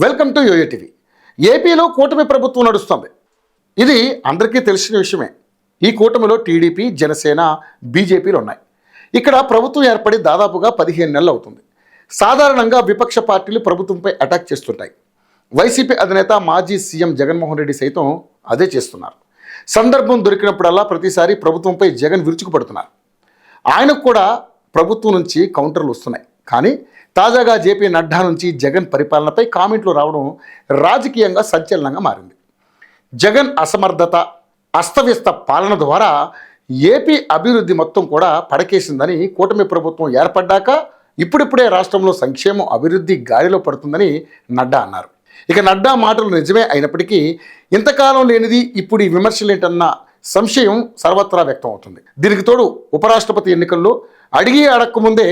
Welcome to yo-yo TV. ఏపీలో కూటమి ప్రభుత్వం నడుస్తుంది. ఇది అందరికీ తెలిసిన విషయమే. ఈ కూటమిలో టీడీపీ, జనసేన, బీజేపీలు ఉన్నాయి. ఇక్కడ ప్రభుత్వం ఏర్పడి దాదాపుగా 15 నెలలు అవుతుంది. సాధారణంగా విపక్ష పార్టీలు ప్రభుత్వంపై అటాక్ చేస్తుంటాయి. వైసీపీ అధినేత మాజీ సీఎం జగన్మోహన్ రెడ్డి సైతం అదే చేస్తున్నారు. సందర్భం దొరికినప్పుడల్లా ప్రతిసారి ప్రభుత్వంపై జగన్ విరుచుకుపడుతున్నారు. ఆయనకు కూడా ప్రభుత్వం నుంచి కౌంటర్లు వస్తున్నాయి. కానీ తాజాగా జేపీ నడ్డా నుంచి జగన్ పరిపాలనపై కామెంట్లు రావడం రాజకీయంగా సంచలనంగా మారింది. జగన్ అసమర్థత, అస్తవ్యస్త పాలన ద్వారా ఏపీ అభివృద్ధి మొత్తం కూడా పడకేసిందని, కూటమి ప్రభుత్వం ఏర్పడ్డాక ఇప్పుడిప్పుడే రాష్ట్రంలో సంక్షేమం, అభివృద్ధి గాలిలో పడుతుందని నడ్డా అన్నారు. ఇక నడ్డా మాటలు నిజమే అయినప్పటికీ ఇంతకాలం లేనిది ఇప్పుడు ఈ విమర్శలేంటన్న సంశయం సర్వత్రా వ్యక్తం అవుతుంది. దీనికి తోడు ఉపరాష్ట్రపతి ఎన్నికల్లో అడిగి అడక్కముందే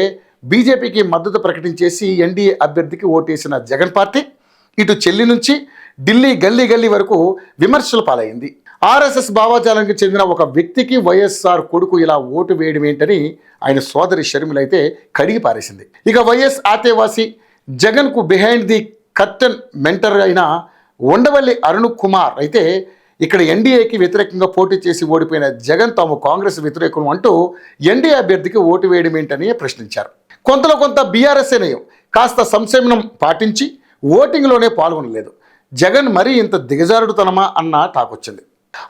బీజేపీకి మద్దతు ప్రకటించేసి ఎన్డీఏ అభ్యర్థికి ఓటేసిన జగన్ పార్టీ ఇటు చెల్లి నుంచి ఢిల్లీ గల్లీ గల్లీ వరకు విమర్శలు పాలైంది. ఆర్ఎస్ఎస్ భావజాలానికి చెందిన ఒక వ్యక్తికి వైఎస్ఆర్ కొడుకు ఇలా ఓటు వేయడం ఏంటని ఆయన సోదరి షర్మిల అయితే కడిగి పారేసింది. ఇక వైఎస్ ఆతేవాసి జగన్కు బిహైండ్ ది కర్టన్ మెంటర్ అయిన ఉండవల్లి అరుణ్ కుమార్ అయితే ఇక్కడ ఎన్డీఏకి వ్యతిరేకంగా పోటీ చేసి ఓడిపోయిన జగన్ తాము కాంగ్రెస్ వ్యతిరేకులు అంటూ ఎన్డీఏ అభ్యర్థికి ఓటు వేయడం ఏంటని ప్రశ్నించారు. కొంతలో కొంత బీఆర్ఎస్ నయం కాస్త సంశమనం పాటించి ఓటింగ్లోనే పాల్గొనలేదు. జగన్ మరీ ఇంత దిగజారుడుతనమా అన్న టాక్ వచ్చింది.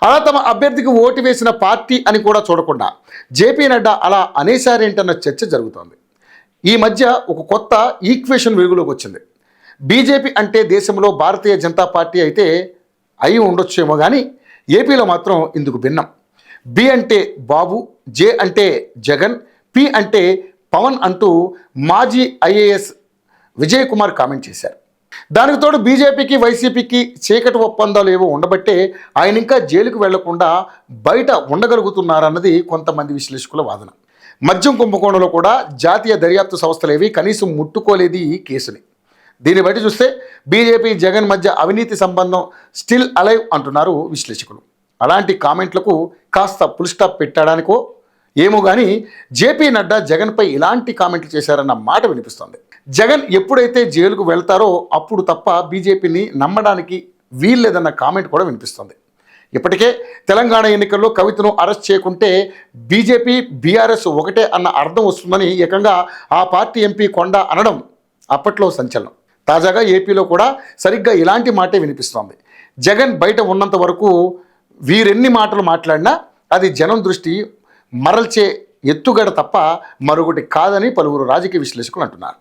అలా తమ అభ్యర్థికి ఓటు వేసిన పార్టీ అని కూడా చూడకుండా జేపీ నడ్డా అలా అనేసారేంటన్న చర్చ జరుగుతోంది. ఈ మధ్య ఒక కొత్త ఈక్వేషన్ వెలుగులోకి వచ్చింది. బీజేపీ అంటే దేశంలో భారతీయ జనతా పార్టీ అయితే అయి ఉండొచ్చేమో కానీ ఏపీలో మాత్రం ఇందుకు భిన్నం. బి అంటే బాబు, జే అంటే జగన్, పి అంటే పవన్ అంటూ మాజీ ఐఏఎస్ విజయ్ కుమార్ కామెంట్ చేశారు. దానికి తోడు బీజేపీకి, వైసీపీకి చీకటి ఒప్పందాలు ఏవో ఉండబట్టే ఆయన ఇంకా జైలుకు వెళ్లకుండా బయట ఉండగలుగుతున్నారన్నది కొంతమంది విశ్లేషకుల వాదన. మద్యం కుంభకోణంలో కూడా జాతీయ దర్యాప్తు సంస్థలేవి కనీసం ముట్టుకోలేదు ఈ కేసుని. దీన్ని బట్టి చూస్తే బీజేపీ, జగన్ మధ్య అవినీతి సంబంధం స్టిల్ అలైవ్ అంటున్నారు విశ్లేషకులు. అలాంటి కామెంట్లకు కాస్త ఫుల్ స్టాప్ పెట్టడానికో ఏమో కానీ జేపీ నడ్డా జగన్పై ఇలాంటి కామెంట్లు చేశారన్న మాట వినిపిస్తోంది. జగన్ ఎప్పుడైతే జైలుకు వెళ్తారో అప్పుడు తప్ప బీజేపీని నమ్మడానికి వీల్లేదన్న కామెంట్ కూడా వినిపిస్తోంది. ఇప్పటికే తెలంగాణ ఎన్నికల్లో కవితను అరెస్ట్ చేయకుంటే బీజేపీ, బీఆర్ఎస్ ఒకటే అన్న అర్థం వస్తుందని ఏకంగా ఆ పార్టీ ఎంపీ కొండ అనడం అప్పట్లో సంచలనం. తాజాగా ఏపీలో కూడా సరిగ్గా ఇలాంటి మాటే వినిపిస్తోంది. జగన్ బయట ఉన్నంత వరకు వీరెన్ని మాటలు మాట్లాడినా అది జనం దృష్టి మరల్చే ఎత్తుగడ తప్ప మరొకటి కాదని పలువురు రాజకీయ విశ్లేషకులు అంటున్నారు.